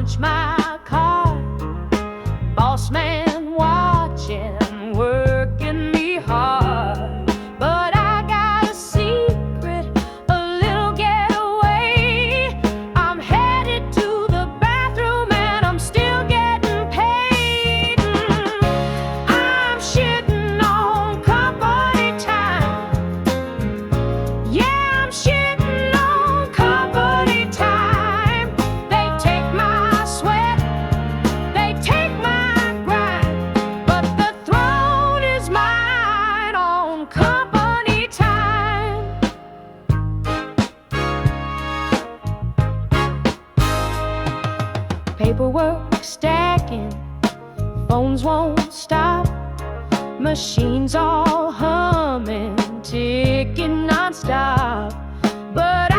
punch my card. Boss man watching, working me hard. But I got a secret, a little getaway. I'm headed to the bathroom and I'm still getting paid. I'm shitting on company time. Yeah, I'm shitting on company time. They take my sweat, they take my grind, but the throne is mine on company time. Paperwork stacking, phones won't stop, machines all humming, ticking non-stop. But